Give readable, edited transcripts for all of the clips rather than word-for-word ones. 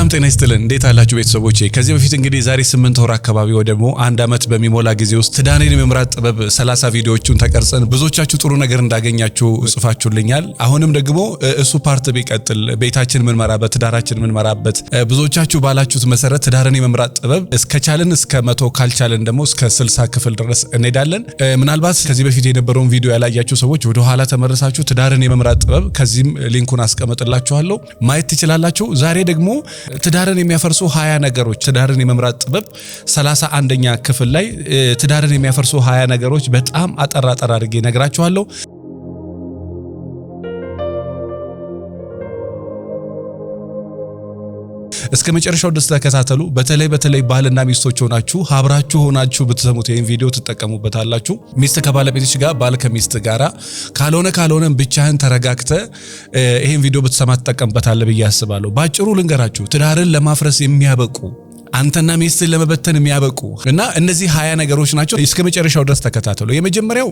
ሰላም ጤና ይስጥልን እንዴት አላችሁ ቤተሰቦቼ ከዚህ በፊት እንግዲህ ዛሬ 8 ወር አካባቢ ወይ ደግሞ 1 አመት በሚሞላ ጊዜ ውስጥ ትዳሬን የመምራት ጥበብ 30 ቪዲዮዎችን ተቀርጸን ብዙዎቻችሁ ጥሩ ነገር እንዳገኛችሁ ጽፋችሁልኛል አሁንም ደግሞ እሱ ፓርት ቢቀጥል ቤታችን ምን መራበት ትዳራችን ምን መራበት ብዙዎቻችሁ ባላችሁት መሰረት ትዳርን የመምራት ጥበብ እስከቻለን እስከ 100 ካልቻለን ደግሞ እስከ 60 ክፍል ድረስ እንሄዳለን ምናልባት ከዚህ በፊት የነበረውን ቪዲዮ ያላያችሁ ሰዎች ወደ ኋላ ተመለሳችሁ ትዳርን የመምራት ጥበብ ከዚህም ሊንኩን አስቀምጥላችኋለሁ ማየት ትችላላችሁ ዛሬ ደግሞ ትዳርን የሚያፈርሱ 20 ነገሮች ትዳርን የመምራት ጥበብ 31ኛ ክፍል ላይ ትዳርን የሚያፈርሱ 20 ነገሮች በጣም አጠራ አድርጌ ነግራችኋለሁ እስከ መጨረሻው ድረስ ተከታተሉ በተለይ ባልና ሚስቶች ሆናችሁ ብትሰሙት ይሄን ቪዲዮ ትጠቀሙበታላችሁ ሚስት ከባለቤትሽ ጋር ባል ከሚስት ጋራ ካልሆነ ብቻህን ተረጋግተ ይሄን ቪዲዮ ብትሰማ ትጠቀምበታለህ ብዬ አስባለሁ ባጭሩ ልንገራችሁ ትዳርን ለማፍረስ የሚያበቁ አንተና ሚስትን ለመበተን የሚያበቁ እና እነዚህ 20 ነገሮች ናቸው እስከ መጨረሻው ድረስ ተከታተሉ የመጀመሪያው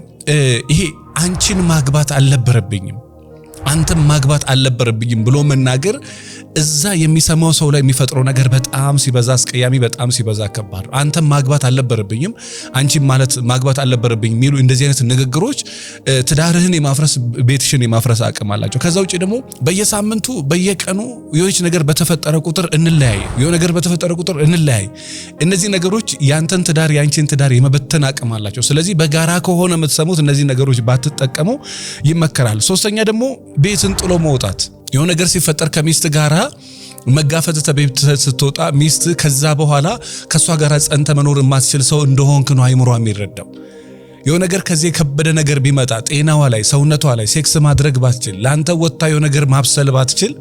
ይሄ አንቺን ማግባት አልነበረብኝም አንተም ማግባት አልነበረብኝም ብሎ መናገር እዛ የሚሰማው ሰው ላይ የሚፈጥረው ነገር በጣም ሲበዛ አስቀያሚ በጣም ሲበዛ ከባድ አንተም ማግባት አልነበረብኝም አንቺ ማለት ማግባት አልነበረብኝ ሚሉ እንደዚህ አይነት ንግግሮች ትዳርህን የማፍረስ ቤትሽን የማፍረስ አቅም አላቸው ከዛ ውጪ ደግሞ በየሳምንቱ በየቀኑ የሆነች ነገር በተፈጠረ ቁጥር እንለያይ እነዚህ ነገሮች ያንተን ትዳር ያንቺን ትዳር የመበተን አቅም አላቸው ስለዚህ በጋራ ከሆነ የምትሰሙት እነዚህ ነገሮች ባትጠቀሙ ይመከራል ሶስተኛ ደግሞ ቤትን ጥሎ መውጣት የሆነ ነገር ሲፈጠር ከሚስት ጋራ መጋፈጥ ተቤት ስትወጣ ሚስት ከዛ በኋላ ከሷ ጋራ ጸንተ መኖር የማትችል ሰው እንደሆንክ ነው አይምሯ የሚረዳው የሆነ ነገር ከዚህ ከበደ ነገር ቢመጣ ጤናዋ ላይ ሰውነቷ ላይ ሴክስ ማድረግ ባትችል ላንተ ወጣ የሆነ ነገር ማብሰል ባትችል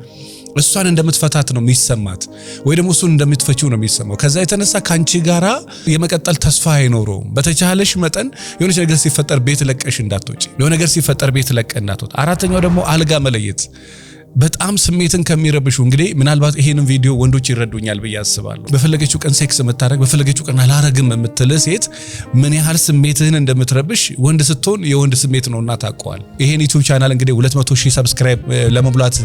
እሷን እንደምትፈታት ነው የሚሰማት ወይ ደግሞ እሱን እንደምትፈቺው ነው የሚሰማው ከዛ የተነሳ ካንቺ ጋራ የመቀጠል ተስፋ አይኖርም በተቻለሽ መጠን የሆነ ነገር ሲፈጠር ቤት ለቀሽ እንዳትወጪ የሆነ ነገር ሲፈጠር ቤት ለቀሽ እንዳትወጣ አራተኛው ደግሞ አልጋ መለየት በጣም ስሜትን ከሚረብሹ እንግዲህ ምናልባት ይሄንን ቪዲዮ ወንዶች ይረዱኛል ብዬ አስባለሁ በፈለገችው ቀን ሴክስ መታረግ በፈለገችው ቀን አላረግም የምትል ሴት ምን ያህል ስሜትህን እንደምትረብሽ ወንድ ስትሆን የወንድ ስሜት ነውና ታውቀዋል ይሄን ዩቲዩብ ቻናል እንግዲህ 200,000 ሰብስክራይብ ለመሙላት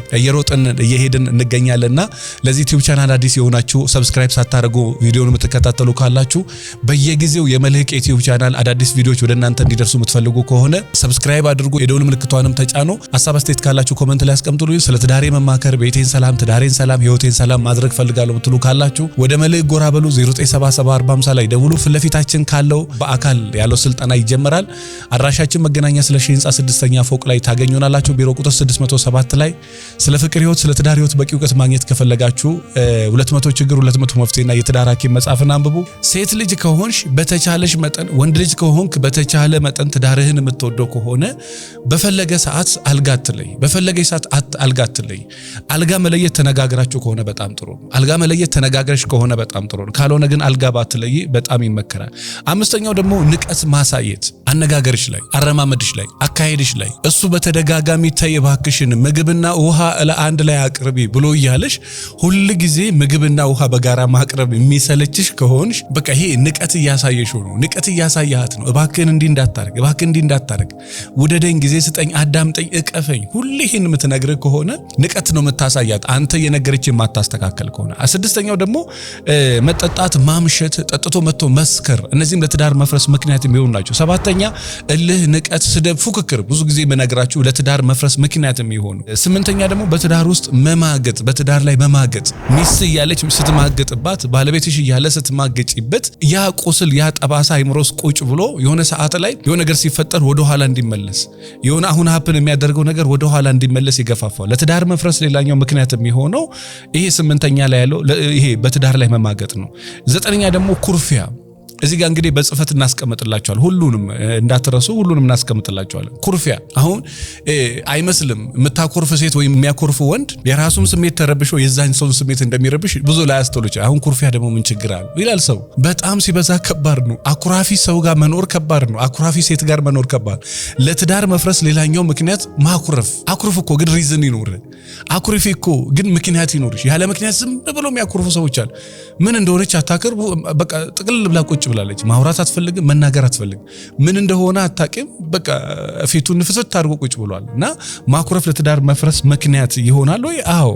እየሄድን እንገኛለንና ለዚህ ዩቲዩብ ቻናል አዲስ የሆናችሁ ሰብስክራይብ ሳታረጉ ቪዲዮውን የምትከታተሉ ካላችሁ በየጊዜው የመልህቅ ዩቲዩብ ቻናል አዳዲስ ቪዲዮዎች ወደ እናንተ እንዲደርሱ የምትፈልጉ ከሆነ ሰብስክራይብ አድርጉ የደውል ምልክቷንም ተጫኑ ሐሳብ አስተያየት ካላችሁ ኮሜንት ላይ አስቀምጡልኝ ትዳሬ መማከር ቤቴን ሰላም ትዳሬን ሰላም ህይወቴን ሰላም ማድረግ ፈልጋለሁ ብትሉ ካላችሁ ወደ መልህቅ ጎራ በሉ 09774050 ላይ ደውሉ ፍለፊታችን ካለው በአካል ያለው ስልጠና ይጀምራል አድራሻችን መገናኛ ስለሺ ህንጻ 6ኛ ፎቅ ላይ ታገኙናላችሁ ቢሮ ቁጥር 607 ላይ ስለ ፍቅር ህይወት ስለ ትዳር ህይወት በቂ ዕውቀት ማግኘት ከፈለጋችሁ 200 ችግር 200 መፍትሄና የትዳር ሐኪም መጽሐፍን አንብቡ ሴት ልጅ ከሆንሽ በተቻለሽ መጠን ወንድ ልጅ ከሆንክ በተቻለ መጠን ትዳርህን የምትወደው ከሆነ በፈለገ ሰዓት አልጋትለይ በፈለገ ሰዓት አልጋትለይ አልጋ መለየት ተነጋግራችሁ ከሆነ በጣም ጥሩ አልጋ መለየት ተነጋግረሽ ከሆነ በጣም ጥሩ ካልሆነ ግን አልጋ ባትለይ በጣም ይመከራል አምስተኛው ደግሞ ንቀት ማሳየት አነጋገርሽ ላይ አረማመድሽ ላይ አካሄድሽ ላይ እሱ በተደጋጋሚ ተይባክሽን ምግብና ውሃ ለአንድ ላይ አቅርቢ ብሎ ይያለሽ ሁሉ ጊዜ ምግብና ውሃ በጋራ ማቅረብ የሚሰለችሽ ከሆንሽ በቃ ይሄ ንቀት ያሳየሽ ነው ንቀት ያሳያት ነው እባክህን እንዲ እንዳታረግ ውደደኝ ጊዜ ስጠኝ አዳምጠኝ እቀፈኝ ሁሉ ይሄን የምትነግር ከሆነ ንቀት ነው የምታሳያት አንተ የነገረች የማታስተካከል ከሆነ ስድስተኛው ደግሞ መጠጣት ማምሸት ጠጥቶ መጥቶ መስከር እነዚህም ለትዳር መፍረስ ምክንያት የሚሆኑ ናቸው ሰባተኛ እልህ ንቀት ስደብ ፉክክር ብዙ ጊዜ መነግራችሁ ለትዳር መፍረስ ምክንያት የሚሆኑ ስምንተኛ ደግሞ በትዳር ውስጥ መማገጥ በትዳር ላይ መማገጥ ሚስት እያለች ስትማገጥባት ባለቤትሽ እያለ ስትማገጭበት ያ ቁስል ያ ጠባሳ አይምሮስ ቁጭ ብሎ የሆነ ሰዓት ላይ የሆነ ነገር ሲፈጠር ወደ ኋላ እንዲመለስ የሆነ አሁን ሀፕን የሚያደርገው ነገር ወደ ኋላ እንዲመለስ ይገፋፋል ለትዳር መፍረስ ሌላኛው ምክንያት የሚሆነው ይሄ 8ኛ ላይ ያለው ይሄ በትዳር ላይ መማገጥ ነው ዘጠነኛ ደግሞ ኩርፊያ እዚህ ጋር እንግዲህ በጽፈት እናስቀምጥላችኋል ሁሉንም እንዳትረሱ ሁሉንም እናስቀምጥላችኋል ኩርፊያ አሁን አይመስልም የምታኮርፍ ሴት ወይ የሚያኮርፍ ወንድ የራሱም ስሜት ተረብሾ የዛን ሰው ስሜት እንደሚረብሽ ብዙ ላይ አስተውሎች አሁን ኩርፊያ ደግሞ ምን ችግር አለ ይላል ሰው በጣም ሲበዛ ከባድ ነው አኩራፊ ሰው ጋር መኖር ከባድ ነው አኩራፊ ሴት ጋር መኖር ከባድ ለትዳር መፍረስ ሌላኛው ምክንያት ማኩረፍ አኩርፍ እኮ ግን ሪዝን ይኖር አኩርፊ እኮ ግን ምክንያት ይኖርሽ ያለ ምክንያት ዝም ብሎ የሚያኮርፉ ሰዎች አሉ ምን እንደሆነች አታከርቡ በቃ ጥቅል ብላ ቁጭ ብላለች። ማውራት አትፈልግም፣ መናገር አትፈልግም። ምን እንደሆነ አታውቅም። በቃ ፊቱን ፍስት አድርጎ ቁጭ ብሏል። እና ማኩረፍ ለትዳር መፍረስ ምክንያት ይሆናል ወይ? አዎ።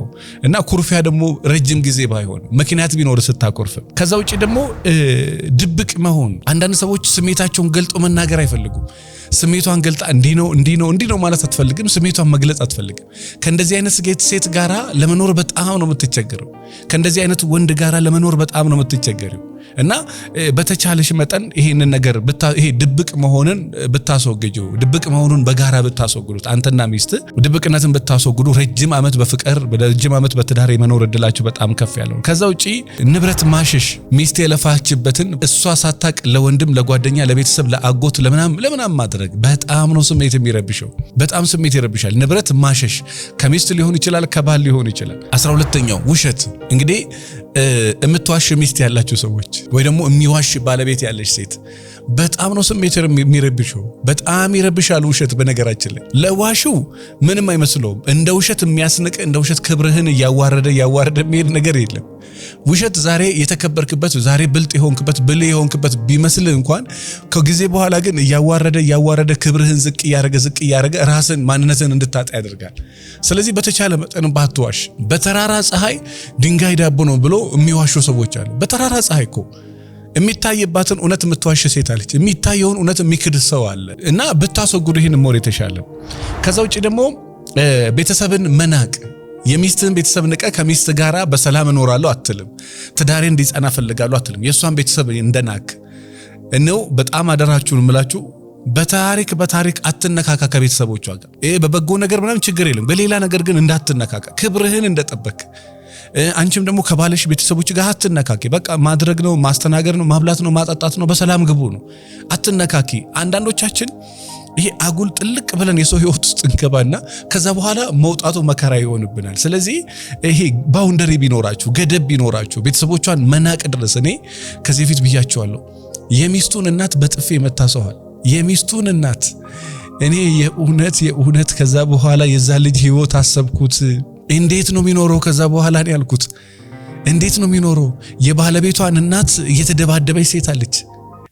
እና ኩርፊያ ደግሞ ረጅም ጊዜ ባይሆን ምክንያት ቢኖር ስታኮርፍ። ከዛ ውጪ ደግሞ ድብቅ መሆን። አንዳንድ ሰዎች ስሜታቸውን ገልጦ መናገር አይፈልጉም። ስሜቷን ገልጣ እንዲህ ነው ማለት አትፈልግም። ስሜቷን መግለጽ አትፈልግም። ከእንደዚህ አይነት ሴት ጋራ ለመኖር በጣም ነው የምትቸገረው። ከእንደዚህ አይነት ወንድ ጋራ ለመኖር በጣም ነው የምትቸገረው። እና በተቻለሽ መጠን ይሄንን ነገር ይሄ ድብቅ መሆንን ብታስወግጂው፣ ድብቅ መሆኑን በጋራ ብታስወግዱት፣ አንተና ሚስት ድብቅነትን ብታስወግዱ ረጅም ዓመት በፍቅር ረጅም ዓመት በትዳር የመኖር እድላችሁ በጣም ከፍ ያለው። ከዛ ውጪ ንብረት ማሸሽ፣ ሚስት የለፋችበትን እሷ ሳታቅ ለወንድም ለጓደኛ ለቤተሰብ ለአጎት ለምናም ማድረግ በጣም ነው ስሜት የሚረብሸው። በጣም ስሜት ይረብሻል። ንብረት ማሸሽ ከሚስት ሊሆን ይችላል፣ ከባል ሊሆን ይችላል። 12ኛው ውሸት። እንግዲህ የምትዋሽ ሚስት ያላችሁ ሰዎች ወይ ደግሞ የሚዋሽ ባለቤት ያለች ሴት በጣም ነው ስሜት የሚረብሸው። በጣም ይረብሻል ውሸት። በነገራችን ላይ ለዋሽው ምንም አይመስለውም። እንደ ውሸት የሚያስንቅ እንደ ውሸት ክብርህን እያዋረደ የሚሄድ ነገር የለም። ውሸት ዛሬ የተከበርክበት ዛሬ ብልጥ የሆንክበት ቢመስል እንኳን ከጊዜ በኋላ ግን እያዋረደ ክብርህን ዝቅ እያረገ ራስን ማንነትን እንድታጣ ያደርጋል። ስለዚህ በተቻለ መጠን ባትዋሽ። በተራራ ፀሐይ ድንጋይ ዳቦ ነው ብሎ የሚዋሹ ሰዎች አሉ። በተራራ ፀሐይ እኮ የሚታይባትን እውነት የምትዋሽ ሴት አለች። የሚታየውን እውነት የሚክድ ሰው አለ። እና ብታስወግዱ ይህን ሞር የተሻለ። ከዛ ውጪ ደግሞ ቤተሰብን መናቅ። የሚስትህን ቤተሰብ ንቀ ከሚስት ጋራ በሰላም እኖራለሁ አትልም። ትዳሬ እንዲጸና ፈልጋለሁ አትልም። የሷን ቤተሰብ እንደናክ እነው በጣም አደራችሁን እምላችሁ። በታሪክ አትነካካ ከቤተሰቦቿ ጋር። በበጎ ነገር ምናምን ችግር የለም። በሌላ ነገር ግን እንዳትነካካ፣ ክብርህን እንደጠበቅ። አንቺም ደግሞ ከባለሽ ቤተሰቦች ጋር አትነካኪ። በቃ ማድረግ ነው፣ ማስተናገር ነው፣ ማብላት ነው፣ ማጣጣት ነው፣ በሰላም ግቡ ነው። አትነካኪ። አንዳንዶቻችን ይሄ አጉል ጥልቅ ብለን የሰው ህይወት ውስጥ እንገባና ከዛ በኋላ መውጣቱ መከራ ይሆንብናል። ስለዚህ ይሄ ባውንደሪ ቢኖራችሁ፣ ገደብ ቢኖራችሁ፣ ቤተሰቦቿን መናቅ ድረስ። እኔ ከዚህ ፊት ብያቸዋለሁ። የሚስቱን እናት በጥፌ መታሰዋል። የሚስቱን እናት እኔ የእውነት ከዛ በኋላ የዛ ልጅ ህይወት አሰብኩት። እንዴት ነው የሚኖረው ከዛ በኋላ ነው ያልኩት። እንዴት ነው የሚኖረው? የባለቤቷን እናት እየተደባደበች ሴት አለች።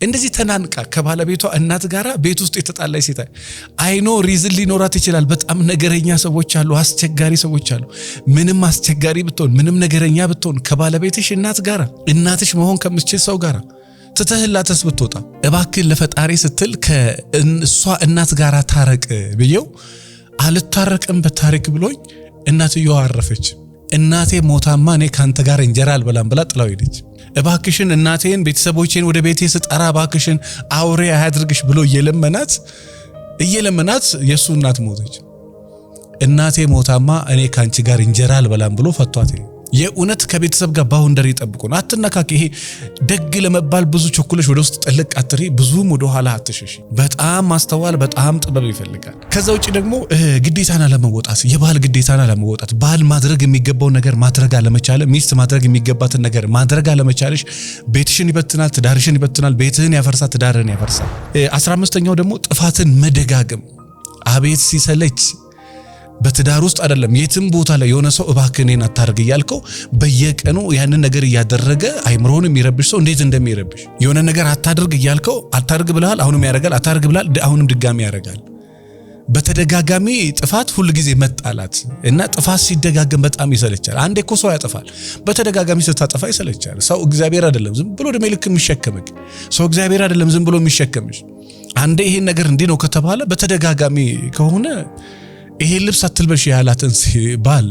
እንደዚህ ተናንቃ ከባለቤቷ እናት ጋራ ቤት ውስጥ የተጣላች ሴት አይኖ ሪዝን ሊኖራት ይችላል። በጣም ነገረኛ ሰዎች አሉ፣ አስቸጋሪ ሰዎች አሉ። ምንም አስቸጋሪ ብትሆን፣ ምንም ነገረኛ ብትሆን ከባለቤትሽ እናት ጋራ እናትሽ መሆን ከምትችል ሰው ጋራ ትተህላተስ ብትወጣ እባክህ ለፈጣሪ ስትል ከእሷ እናት ጋራ ታረቅ ብየው አልታረቅም በታሪክ ብሎኝ እናትየው አረፈች። እናቴ ሞታማ እኔ ካንተ ጋር እንጀራ አልበላም ብላ ጥላው ሄደች። እባክሽን እናቴን ቤተሰቦቼን ወደ ቤቴ ስጠራ እባክሽን አውሬ አያድርግሽ ብሎ እየለመናት የሱ እናት ሞተች። እናቴ ሞታማ እኔ ካንቺ ጋር እንጀራ አልበላም ብሎ ፈቷት። የእውነት ከቤተሰብ ጋር ባውንደሪ ጠብቁ ነው። አትነካኪ። ይሄ ደግ ለመባል ብዙ ቸኩለሽ ወደ ውስጥ ጥልቅ አትሪ፣ ብዙም ወደ ኋላ አትሸሽ። በጣም ማስተዋል፣ በጣም ጥበብ ይፈልጋል። ከዛ ውጪ ደግሞ ግዴታና ለመወጣት የባል ግዴታና ለመወጣት ባል ማድረግ የሚገባው ነገር ማድረግ አለመቻለ፣ ሚስት ማድረግ የሚገባትን ነገር ማድረግ አለመቻለሽ ቤትሽን ይበትናል፣ ትዳርሽን ይበትናል፣ ቤትህን ያፈርሳል፣ ትዳርህን ያፈርሳል። 15ኛው ደግሞ ጥፋትን መደጋገም። አቤት ሲሰለች። በትዳር ውስጥ አይደለም የትም ቦታ ላይ የሆነ ሰው እባክህ እኔን አታርግ እያልከው በየቀኑ ያንን ነገር እያደረገ አይምሮውን የሚረብሽ ሰው እንዴት እንደሚረብሽ። የሆነ ነገር አታድርግ እያልከው አታርግ ብለሃል፣ አሁንም ያደርጋል። አታርግ ብለሃል፣ አሁንም ድጋሚ ያደርጋል። በተደጋጋሚ ጥፋት ሁሉ ጊዜ መጣላት እና ጥፋት ሲደጋገም በጣም ይሰለቻል። አንዴ እኮ ሰው ያጠፋል፣ በተደጋጋሚ ስታጠፋ ይሰለቻል። ሰው እግዚአብሔር አይደለም ዝም ብሎ እድሜ ልክ የሚሸከምክ። ሰው እግዚአብሔር አይደለም ዝም ብሎ የሚሸከምሽ። አንዴ ይሄን ነገር እንዲህ ነው ከተባለ በተደጋጋሚ ከሆነ ይሄ ልብስ አትልበሽ ያላትን ባል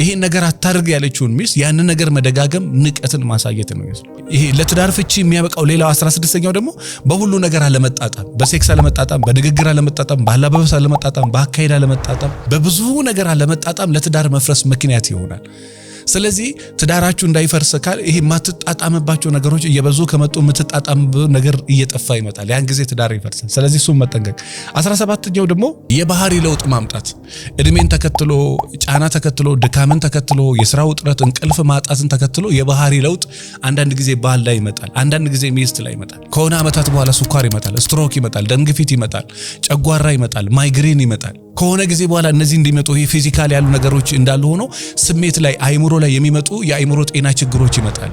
ይሄን ነገር አታርግ ያለችውን ሚስት ያንን ነገር መደጋገም ንቀትን ማሳየት ነው። ይሄ ለትዳር ፍቺ የሚያበቃው ሌላው 16ኛው ደግሞ በሁሉ ነገር አለመጣጣም፣ በሴክስ አለመጣጣም፣ በንግግር አለመጣጣም፣ በአለባበስ አለመጣጣም፣ በአካሄድ አለመጣጣም፣ በብዙ ነገር አለመጣጣም ለትዳር መፍረስ ምክንያት ይሆናል። ስለዚህ ትዳራችሁ እንዳይፈርስ ካል ይሄ ማትጣጣምባቸው ነገሮች እየበዙ ከመጡ የምትጣጣምበት ነገር እየጠፋ ይመጣል። ያን ጊዜ ትዳር ይፈርሳል። ስለዚህ እሱም መጠንቀቅ። 17ኛው ደግሞ የባህሪ ለውጥ ማምጣት። እድሜን ተከትሎ፣ ጫና ተከትሎ፣ ድካምን ተከትሎ፣ የሥራ ውጥረት፣ እንቅልፍ ማጣትን ተከትሎ የባህሪ ለውጥ አንዳንድ ጊዜ ባል ላይ ይመጣል፣ አንዳንድ ጊዜ ሚስት ላይ ይመጣል። ከሆነ ዓመታት በኋላ ስኳር ይመጣል፣ ስትሮክ ይመጣል፣ ደም ግፊት ይመጣል፣ ጨጓራ ይመጣል፣ ማይግሬን ይመጣል። ከሆነ ጊዜ በኋላ እነዚህ እንዲመጡ ይሄ ፊዚካል ያሉ ነገሮች እንዳሉ ሆኖ ስሜት ላይ አይምሮ ላይ የሚመጡ የአይምሮ ጤና ችግሮች ይመጣል።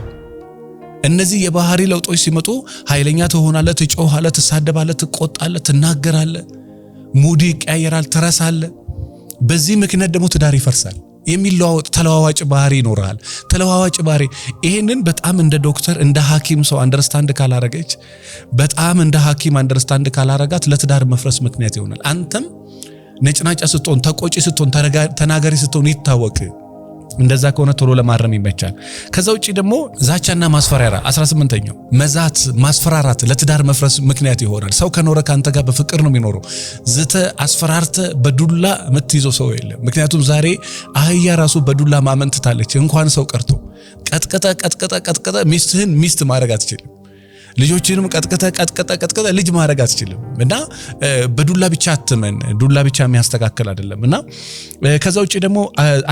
እነዚህ የባህሪ ለውጦች ሲመጡ ኃይለኛ ትሆናለህ፣ ትጮሃለህ፣ ትሳደባለህ፣ ትቆጣለህ፣ ትናገራለህ፣ ሙድ ይቀያየራል፣ ትረሳለህ። በዚህ ምክንያት ደግሞ ትዳር ይፈርሳል። የሚለዋወጥ ተለዋዋጭ ባህሪ ይኖራል። ተለዋዋጭ ባህሪ ይሄንን በጣም እንደ ዶክተር እንደ ሐኪም ሰው አንደርስታንድ ካላረገች በጣም እንደ ሐኪም አንደርስታንድ ካላረጋት ለትዳር መፍረስ ምክንያት ይሆናል። አንተም ነጭናጫ ስትሆን፣ ተቆጪ ስትሆን፣ ተናጋሪ ስትሆን ይታወቅ። እንደዛ ከሆነ ቶሎ ለማረም ይመቻል። ከዛ ውጪ ደግሞ ዛቻና ማስፈራራት 18ኛው መዛት ማስፈራራት ለትዳር መፍረስ ምክንያት ይሆናል። ሰው ከኖረ ካንተ ጋር በፍቅር ነው የሚኖረው። ዝተ አስፈራርተ በዱላ የምትይዘው ሰው የለም። ምክንያቱም ዛሬ አህያ ራሱ በዱላ ማመን ትታለች። እንኳን ሰው ቀርቶ ቀጥቀጠ ሚስትህን ሚስት ማድረግ አትችልም። ልጆችንም ቀጥቀጠ ልጅ ማድረግ አትችልም። እና በዱላ ብቻ አትመን። ዱላ ብቻ የሚያስተካክል አይደለም። እና ከዛ ውጪ ደግሞ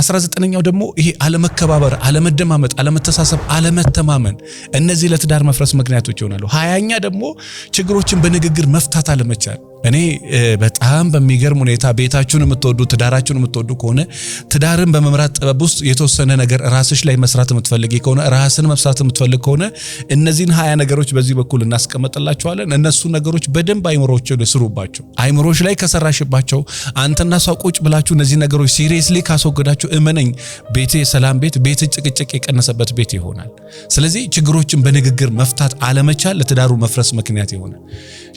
19ኛው ደግሞ ይሄ አለመከባበር፣ አለመደማመጥ፣ አለመተሳሰብ፣ አለመተማመን እነዚህ ለትዳር መፍረስ ምክንያቶች ይሆናሉ። 20ኛ ደግሞ ችግሮችን በንግግር መፍታት አለመቻል። እኔ በጣም በሚገርም ሁኔታ ቤታችሁን የምትወዱ ትዳራችሁን የምትወዱ ከሆነ ትዳርን በመምራት ጥበብ ውስጥ የተወሰነ ነገር ራስሽ ላይ መስራት የምትፈልጊ ከሆነ ራስን መፍሳት የምትፈልግ ከሆነ እነዚህን 20 ነገሮች በዚህ በኩል እናስቀምጥላችኋለን። እነሱ ነገሮች በደንብ አይምሮዎችን ስሩባቸው። አይምሮሽ ላይ ከሰራሽባቸው አንተና ሰው ቁጭ ብላችሁ እነዚህ ነገሮች ሲሪየስሊ ካስወገዳችሁ እመነኝ ቤት የሰላም ቤት ጭቅጭቅ የቀነሰበት ቤት ይሆናል። ስለዚህ ችግሮችን በንግግር መፍታት አለመቻል ለትዳሩ መፍረስ ምክንያት ይሆናል።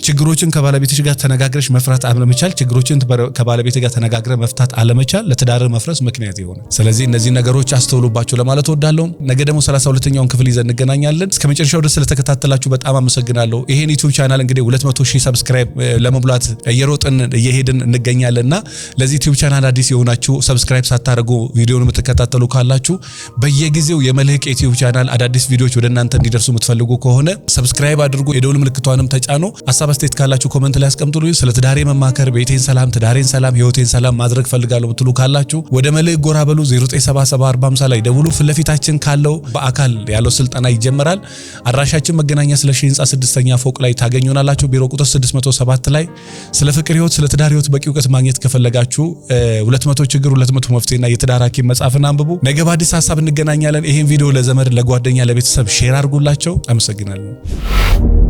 ችግሮችን ከባለቤትሽ ጋር ተነጋግረሽ መፍታት አለመቻል፣ ችግሮችን ከባለቤት ጋር ተነጋግረ መፍታት አለመቻል ለትዳር መፍረስ ምክንያት ይሆናል። ስለዚህ እነዚህ ነገሮች አስተውሉባቸው ለማለት እወዳለሁ። ነገ ደግሞ 32ኛውን ክፍል ይዘን እንገናኛለን። እስከመጨረሻው ድረስ ስለተከታተላችሁ በጣም አመሰግናለሁ። ይሄን ዩቲዩብ ቻናል እንግዲህ 200,000 ሰብስክራይብ ለመሙላት እየሄድን እንገኛለንና ለዚህ ዩቲዩብ ቻናል አዲስ የሆናችሁ ሰብስክራይብ ሳታደርጉ ቪዲዮውን የምትከታተሉ ካላችሁ በየጊዜው የመልህቅ ዩቲዩብ ቻናል አዳዲስ ቪዲዮዎች ወደ እናንተ እንዲደርሱ የምትፈልጉ ከሆነ ሰብስክራይብ አድርጉ፣ የደውል ምልክቷንም ተጫኑ። ሀሳብ አስተያየት ካላችሁ ኮሜንት ላይ አስቀምጡልኝ። ስለ ትዳሬ መማከር፣ ቤቴን ሰላም፣ ትዳሬን ሰላም፣ ህይወቴን ሰላም ማድረግ ፈልጋለሁ ምትሉ ካላችሁ ወደ መልህቅ ጎራ በሉ። 09774050 ላይ ደውሉ። ፊት ለፊታችን ካለው በአካል ያለው ስልጠና ይጀምራል። አድራሻችን መገናኛ ስለሺ ህንጻ 6ኛ ፎቅ ላይ ታገኙናላችሁ። ቢሮ ቁጥር 607 ላይ ስለ ፍቅር ህይወት፣ ስለ ትዳር ህይወት በቂ እውቀት ማግኘት ከፈለጋችሁ 200 ችግር 200 መፍትሄና የትዳር ሐኪም መጽሐፍን አንብቡ። ነገ በአዲስ ሐሳብ እንገናኛለን። ይሄን ቪዲዮ ለዘመድ ለጓደኛ ለቤተሰብ ሼር አድርጉላቸው። አመሰግናለሁ።